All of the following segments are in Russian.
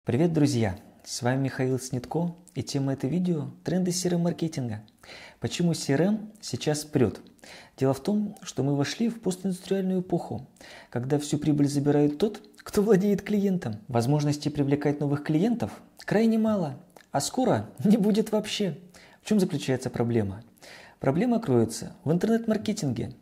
Привет, друзья! С вами Михаил Снитко, и тема этого видео – тренды CRM-маркетинга. Почему CRM сейчас прет? Дело в том, что мы вошли в постиндустриальную эпоху, когда всю прибыль забирает тот, кто владеет клиентом. Возможности привлекать новых клиентов крайне мало, а скоро не будет вообще. В чем заключается проблема? Проблема кроется в интернет-маркетинге.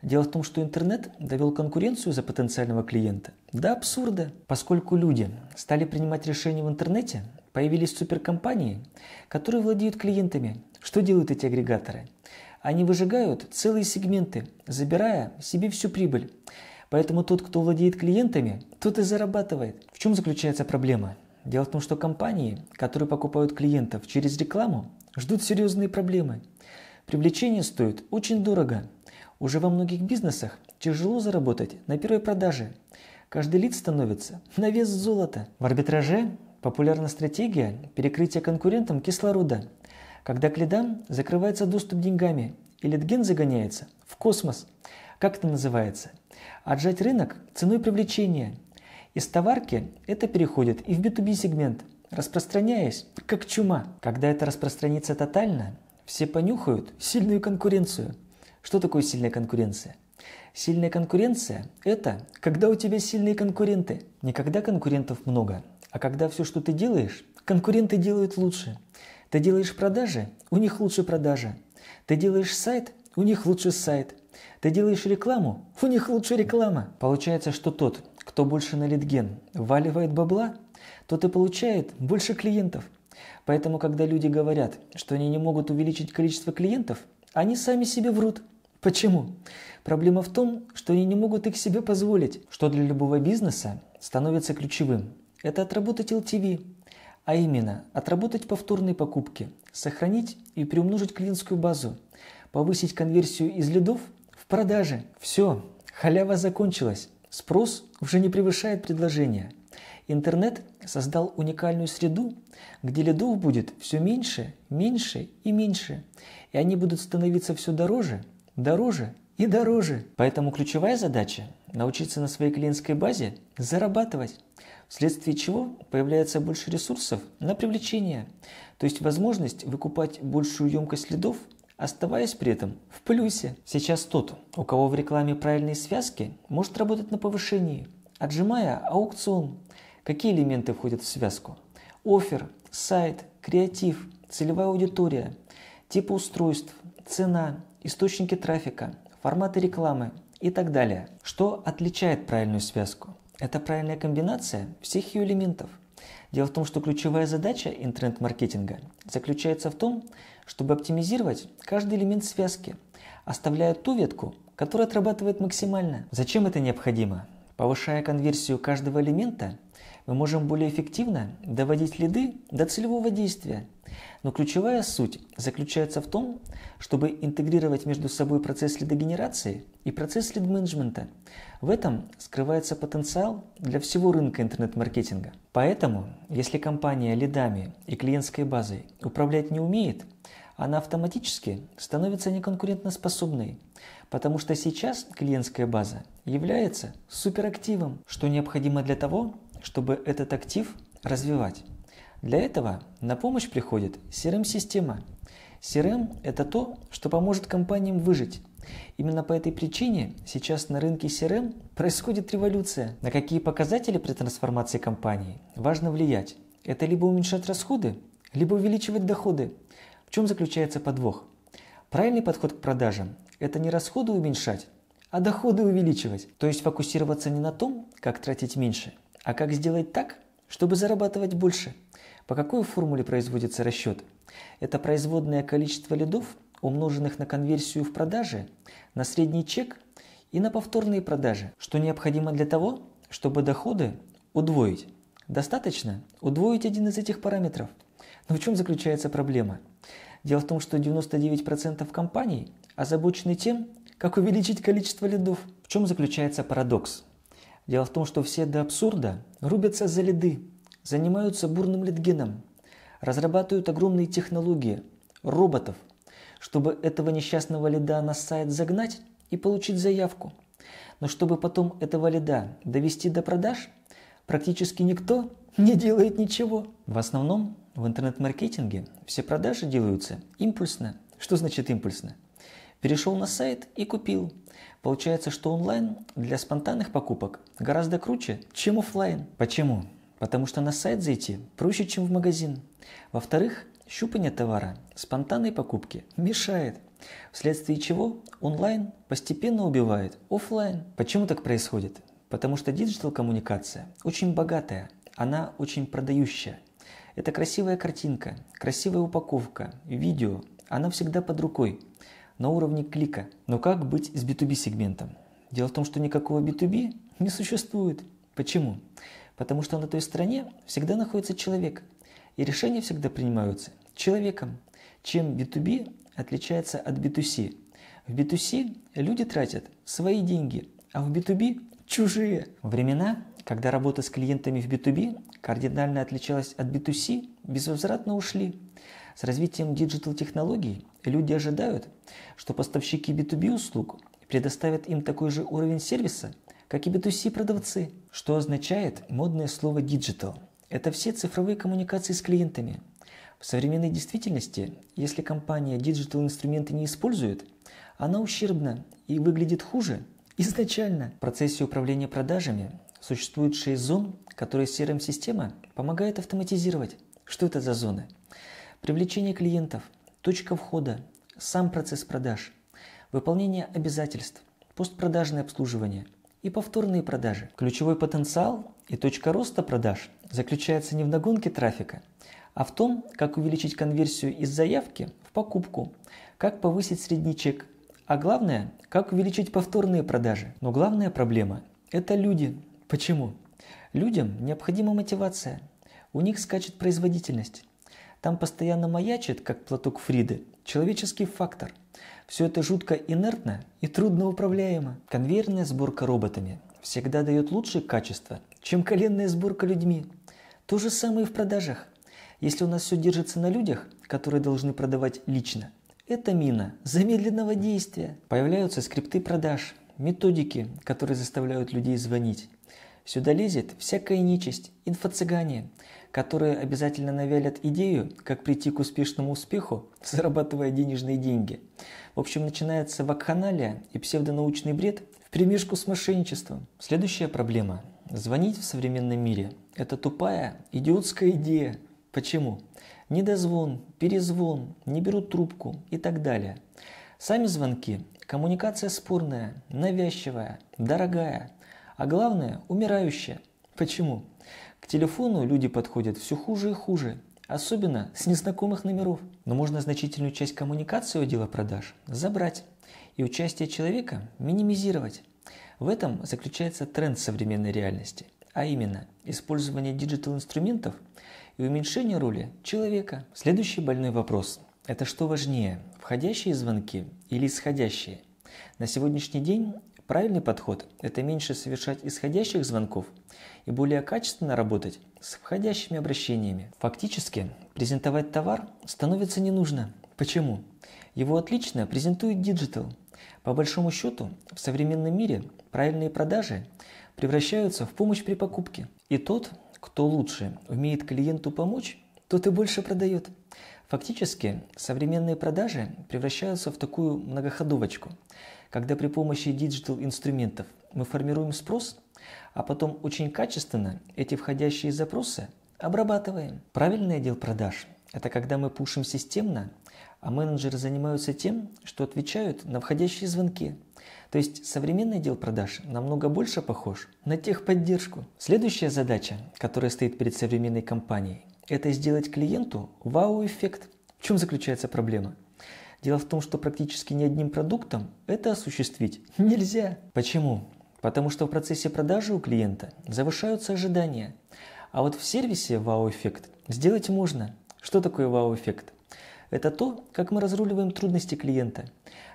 Дело в том, что интернет довел конкуренцию за потенциального клиента до абсурда. Поскольку люди стали принимать решения в интернете, появились суперкомпании, которые владеют клиентами. Что делают эти агрегаторы? Они выжигают целые сегменты, забирая себе всю прибыль. Поэтому тот, кто владеет клиентами, тот и зарабатывает. В чем заключается проблема? Дело в том, что компании, которые покупают клиентов через рекламу, ждут серьезные проблемы. Привлечение стоит очень дорого. Уже во многих бизнесах тяжело заработать на первой продаже. Каждый лид становится на вес золота. В арбитраже популярна стратегия перекрытия конкурентам кислорода, когда к лидам закрывается доступ деньгами, и лидген загоняется в космос. Как это называется? Отжать рынок ценой привлечения. Из товарки это переходит и в B2B сегмент, распространяясь как чума. Когда это распространится тотально, все понюхают сильную конкуренцию. Что такое сильная конкуренция? Сильная конкуренция – это когда у тебя сильные конкуренты. Не когда конкурентов много, а когда все, что ты делаешь, конкуренты делают лучше. Ты делаешь продажи, у них лучше продажа. Ты делаешь сайт, у них лучше сайт. Ты делаешь рекламу, у них лучше реклама. Получается, что тот, кто больше на лидген вваливает бабла, тот и получает больше клиентов. Поэтому, когда люди говорят, что они не могут увеличить количество клиентов, они сами себе врут. Почему? Проблема в том, что они не могут их себе позволить. Что для любого бизнеса становится ключевым? Это отработать LTV, а именно отработать повторные покупки, сохранить и приумножить клиентскую базу, повысить конверсию из лидов в продаже. Все, халява закончилась. Спрос уже не превышает предложение. Интернет создал уникальную среду, где лидов будет все меньше, меньше и меньше. И они будут становиться все дороже, дороже и дороже. Поэтому ключевая задача – научиться на своей клиентской базе зарабатывать, вследствие чего появляется больше ресурсов на привлечение, то есть возможность выкупать большую емкость лидов, оставаясь при этом в плюсе. Сейчас тот, у кого в рекламе правильные связки, может работать на повышении, отжимая аукцион. Какие элементы входят в связку? Оффер, сайт, креатив, целевая аудитория, типы устройств, цена, источники трафика, форматы рекламы и так далее. Что отличает правильную связку? Это правильная комбинация всех ее элементов. Дело в том, что ключевая задача интернет-маркетинга заключается в том, чтобы оптимизировать каждый элемент связки, оставляя ту ветку, которая отрабатывает максимально. Зачем это необходимо? Повышая конверсию каждого элемента, мы можем более эффективно доводить лиды до целевого действия. Но ключевая суть заключается в том, чтобы интегрировать между собой процесс лидогенерации и процесс лид-менеджмента. В этом скрывается потенциал для всего рынка интернет-маркетинга. Поэтому, если компания лидами и клиентской базой управлять не умеет, она автоматически становится неконкурентоспособной, потому что сейчас клиентская база является суперактивом, что необходимо для того, чтобы этот актив развивать. Для этого на помощь приходит CRM-система. CRM – это то, что поможет компаниям выжить. Именно по этой причине сейчас на рынке CRM происходит революция. На какие показатели при трансформации компании важно влиять? Это либо уменьшать расходы, либо увеличивать доходы. В чем заключается подвох? Правильный подход к продажам – это не расходы уменьшать, а доходы увеличивать. То есть фокусироваться не на том, как тратить меньше, а как сделать так, чтобы зарабатывать больше. По какой формуле производится расчет? Это производное количество лидов, умноженных на конверсию в продаже, на средний чек и на повторные продажи. Что необходимо для того, чтобы доходы удвоить? Достаточно удвоить один из этих параметров. Но в чем заключается проблема? Дело в том, что 99% компаний озабочены тем, как увеличить количество лидов. В чем заключается парадокс? Дело в том, что все до абсурда рубятся за лиды, занимаются бурным лидгеном, разрабатывают огромные технологии, роботов, чтобы этого несчастного лида на сайт загнать и получить заявку. Но чтобы потом этого лида довести до продаж, практически никто не делает ничего. В основном в интернет-маркетинге все продажи делаются импульсно. Что значит импульсно? Перешел на сайт и купил. Получается, что онлайн для спонтанных покупок гораздо круче, чем офлайн. Почему? Потому что на сайт зайти проще, чем в магазин. Во-вторых, щупание товара спонтанной покупки мешает, вследствие чего онлайн постепенно убивает офлайн. Почему так происходит? Потому что диджитал-коммуникация очень богатая, она очень продающая. Это красивая картинка, красивая упаковка, видео, она всегда под рукой, на уровне клика. Но как быть с B2B сегментом? Дело в том, что никакого B2B не существует. Почему? Потому что на той стороне всегда находится человек, и решения всегда принимаются человеком. Чем B2B отличается от B2C? В B2C люди тратят свои деньги, а в B2B – чужие. Времена, когда работа с клиентами в B2B кардинально отличалась от B2C, безвозвратно ушли. С развитием диджитал-технологий люди ожидают, что поставщики B2B услуг предоставят им такой же уровень сервиса, как и B2C продавцы. Что означает модное слово «диджитал»? Это все цифровые коммуникации с клиентами. В современной действительности, если компания диджитал-инструменты не использует, она ущербна и выглядит хуже изначально. В процессе управления продажами существует 6 зон, которые CRM-система помогает автоматизировать. Что это за зоны? Привлечение клиентов, точка входа, сам процесс продаж, выполнение обязательств, постпродажное обслуживание и повторные продажи. Ключевой потенциал и точка роста продаж заключается не в нагонке трафика, а в том, как увеличить конверсию из заявки в покупку, как повысить средний чек, а главное, как увеличить повторные продажи. Но главная проблема – это люди. Почему? Людям необходима мотивация, у них скачет производительность. Там постоянно маячит, как платок Фриды, человеческий фактор. Все это жутко инертно и трудно управляемо. Конвейерная сборка роботами всегда дает лучшее качество, чем коленная сборка людьми. То же самое и в продажах. Если у нас все держится на людях, которые должны продавать лично, это мина замедленного действия. Появляются скрипты продаж, методики, которые заставляют людей звонить. Сюда лезет всякая нечисть, инфо-цыгане, которые обязательно навялят идею, как прийти к успешному успеху, зарабатывая денежные деньги. В общем, начинается вакханалия и псевдонаучный бред вперемешку с мошенничеством. Следующая проблема. Звонить в современном мире – это тупая, идиотская идея. Почему? Недозвон, перезвон, не берут трубку и так далее. Сами звонки – коммуникация спорная, навязчивая, дорогая, а главное – умирающая. Почему? К телефону люди подходят все хуже и хуже, особенно с незнакомых номеров. Но можно значительную часть коммуникации отдела продаж забрать и участие человека минимизировать. В этом заключается тренд современной реальности, а именно использование диджитал-инструментов и уменьшение роли человека. Следующий больной вопрос – это что важнее, входящие звонки или исходящие? На сегодняшний день правильный подход – это меньше совершать исходящих звонков и более качественно работать с входящими обращениями. Фактически, презентовать товар становится не нужно. Почему? Его отлично презентует диджитал. По большому счету, в современном мире правильные продажи превращаются в помощь при покупке. И тот, кто лучше умеет клиенту помочь, тот и больше продает. Фактически, современные продажи превращаются в такую многоходовочку, когда при помощи диджитал-инструментов мы формируем спрос, а потом очень качественно эти входящие запросы обрабатываем. Правильный отдел продаж – это когда мы пушим системно, а менеджеры занимаются тем, что отвечают на входящие звонки. То есть современный отдел продаж намного больше похож на техподдержку. Следующая задача, которая стоит перед современной компанией, это сделать клиенту вау-эффект. В чем заключается проблема? Дело в том, что практически ни одним продуктом это осуществить нельзя. Почему? Потому что в процессе продажи у клиента завышаются ожидания. А вот в сервисе вау-эффект сделать можно. Что такое вау-эффект? Это то, как мы разруливаем трудности клиента,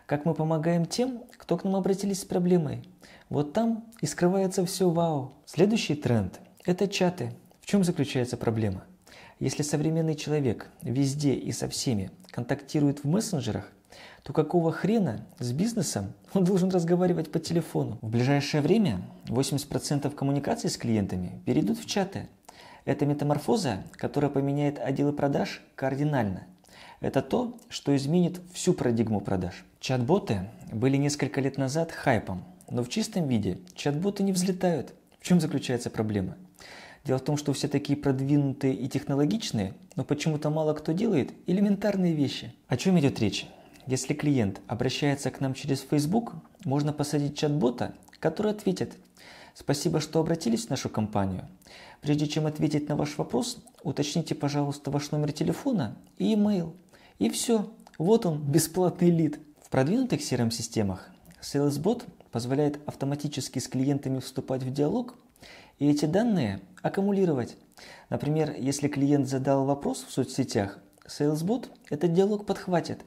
как мы помогаем тем, кто к нам обратились с проблемой. Вот там и скрывается все вау. Следующий тренд – это чаты. В чем заключается проблема? Если современный человек везде и со всеми контактирует в мессенджерах, то какого хрена с бизнесом он должен разговаривать по телефону? В ближайшее время 80% коммуникаций с клиентами перейдут в чаты. Это метаморфоза, которая поменяет отделы продаж кардинально. Это то, что изменит всю парадигму продаж. Чат-боты были несколько лет назад хайпом, но в чистом виде чат-боты не взлетают. В чем заключается проблема? Дело в том, что все такие продвинутые и технологичные, но почему-то мало кто делает элементарные вещи. О чем идет речь? Если клиент обращается к нам через Facebook, можно посадить чат-бота, который ответит: «Спасибо, что обратились в нашу компанию. Прежде чем ответить на ваш вопрос, уточните, пожалуйста, ваш номер телефона и email». И все. Вот он, бесплатный лид. В продвинутых CRM-системах SalesBot позволяет автоматически с клиентами вступать в диалог и эти данные аккумулировать. Например, если клиент задал вопрос в соцсетях, SalesBot этот диалог подхватит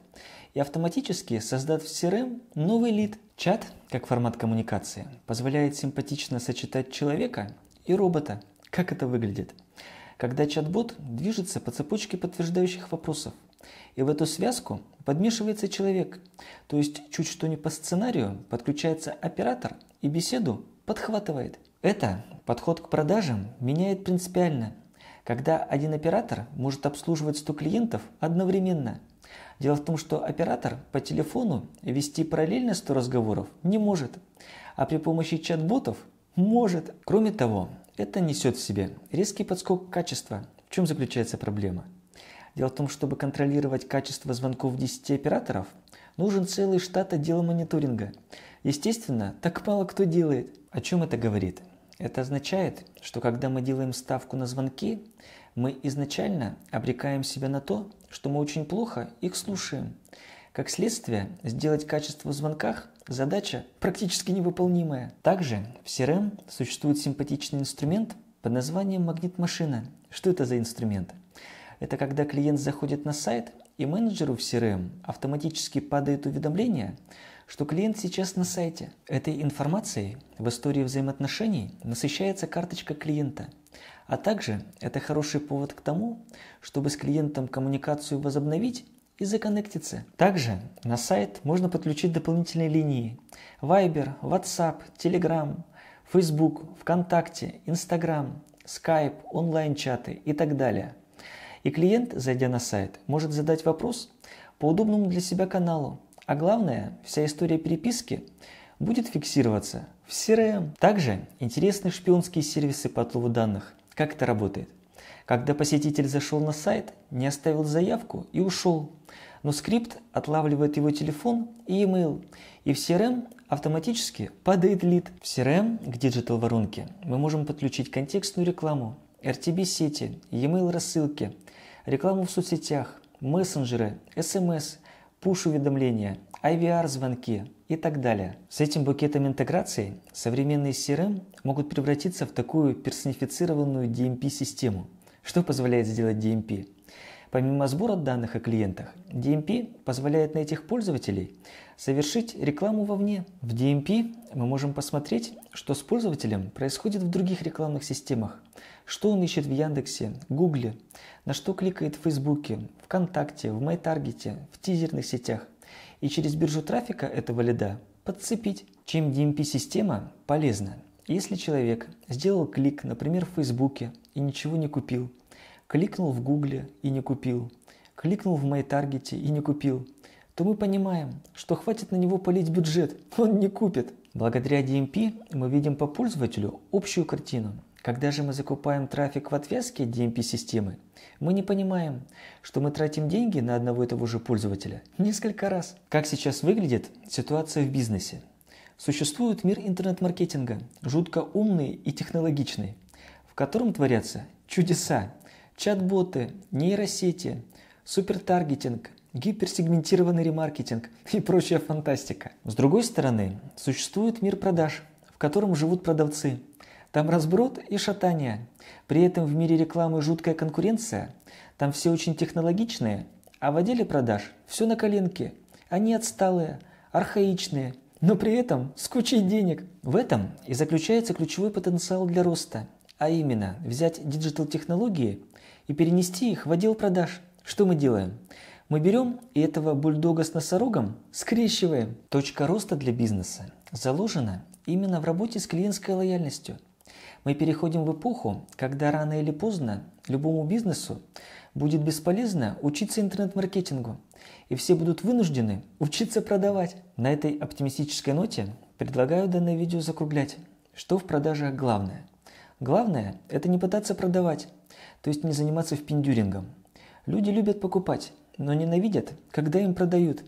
и автоматически создаст в CRM новый лид. Чат, как формат коммуникации, позволяет симпатично сочетать человека и робота. Как это выглядит? Когда чат-бот движется по цепочке подтверждающих вопросов, и в эту связку подмешивается человек, то есть чуть что не по сценарию подключается оператор и беседу подхватывает. Это подход к продажам меняет принципиально, когда один оператор может обслуживать 100 клиентов одновременно. Дело в том, что оператор по телефону вести параллельно 100 разговоров не может, а при помощи чат-ботов может. Кроме того, это несет в себе резкий подскок качества. В чем заключается проблема? Дело в том, чтобы контролировать качество звонков 10 операторов, нужен целый штат отдела мониторинга. Естественно, так мало кто делает. О чем это говорит? Это означает, что когда мы делаем ставку на звонки, мы изначально обрекаем себя на то, что мы очень плохо их слушаем. Как следствие, сделать качество в звонках – задача практически невыполнимая. Также в CRM существует симпатичный инструмент под названием «Магнит-машина». Что это за инструмент? Это когда клиент заходит на сайт, и менеджеру в CRM автоматически падает уведомление, что клиент сейчас на сайте. Этой информацией в истории взаимоотношений насыщается карточка клиента. А также это хороший повод к тому, чтобы с клиентом коммуникацию возобновить и законнектиться. Также на сайт можно подключить дополнительные линии: Viber, WhatsApp, Telegram, Facebook, ВКонтакте, Instagram, Skype, онлайн-чаты и так далее. И клиент, зайдя на сайт, может задать вопрос по удобному для себя каналу. А главное, вся история переписки будет фиксироваться в CRM. Также интересны шпионские сервисы по отлову данных. Как это работает? Когда посетитель зашел на сайт, не оставил заявку и ушел, но скрипт отлавливает его телефон и email, и в CRM автоматически падает лид. В CRM к диджитал-воронке мы можем подключить контекстную рекламу, RTB-сети, e-mail рассылки, рекламу в соцсетях, мессенджеры, SMS, push-уведомления, IVR-звонки и так далее. С этим букетом интеграций современные CRM могут превратиться в такую персонифицированную DMP-систему. Что позволяет сделать DMP? Помимо сбора данных о клиентах, DMP позволяет на этих пользователей совершить рекламу вовне. В DMP мы можем посмотреть, что с пользователем происходит в других рекламных системах, что он ищет в Яндексе, Гугле, на что кликает в Фейсбуке, ВКонтакте, в MyTarget, в тизерных сетях, и через биржу трафика этого лида подцепить. Чем DMP-система полезна? Если человек сделал клик, например, в Фейсбуке и ничего не купил, кликнул в Гугле и не купил, кликнул в MyTarget и не купил, то мы понимаем, что хватит на него полить бюджет, он не купит. Благодаря DMP мы видим по пользователю общую картину. Когда же мы закупаем трафик в отвязке DMP-системы, мы не понимаем, что мы тратим деньги на одного и того же пользователя несколько раз. Как сейчас выглядит ситуация в бизнесе? Существует мир интернет-маркетинга, жутко умный и технологичный, в котором творятся чудеса, чат-боты, нейросети, супертаргетинг, гиперсегментированный ремаркетинг и прочая фантастика. С другой стороны, существует мир продаж, в котором живут продавцы. Там разброд и шатание. При этом в мире рекламы жуткая конкуренция. Там все очень технологичные, а в отделе продаж все на коленке. Они отсталые, архаичные, но при этом с кучей денег. В этом и заключается ключевой потенциал для роста. А именно, взять диджитал-технологии и перенести их в отдел продаж. Что мы делаем? Мы берем и этого бульдога с носорогом скрещиваем. Точка роста для бизнеса заложена именно в работе с клиентской лояльностью. Мы переходим в эпоху, когда рано или поздно любому бизнесу будет бесполезно учиться интернет-маркетингу, и все будут вынуждены учиться продавать. На этой оптимистической ноте предлагаю данное видео закруглять. Что в продажах главное? Главное – это не пытаться продавать, то есть не заниматься впендюрингом. Люди любят покупать, но ненавидят, когда им продают.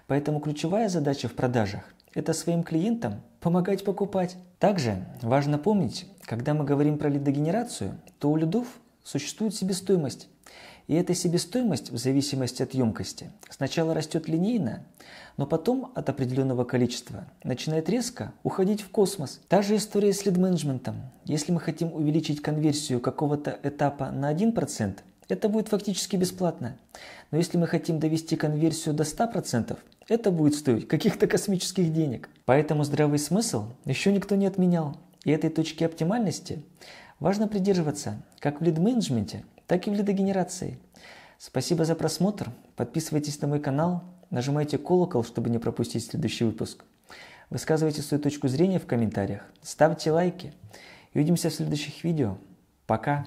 Поэтому ключевая задача в продажах – это своим клиентам помогать покупать. Также важно помнить, когда мы говорим про лидогенерацию, то у лидов существует себестоимость. И эта себестоимость, в зависимости от емкости, сначала растет линейно, но потом от определенного количества начинает резко уходить в космос. Та же история с лид-менеджментом. Если мы хотим увеличить конверсию какого-то этапа на 1%, это будет фактически бесплатно. Но если мы хотим довести конверсию до 100%, это будет стоить каких-то космических денег. Поэтому здравый смысл еще никто не отменял. И этой точки оптимальности важно придерживаться как в лид-менеджменте, так и в лидогенерации. Спасибо за просмотр. Подписывайтесь на мой канал, нажимайте колокол, чтобы не пропустить следующий выпуск. Высказывайте свою точку зрения в комментариях, ставьте лайки. И увидимся в следующих видео. Пока!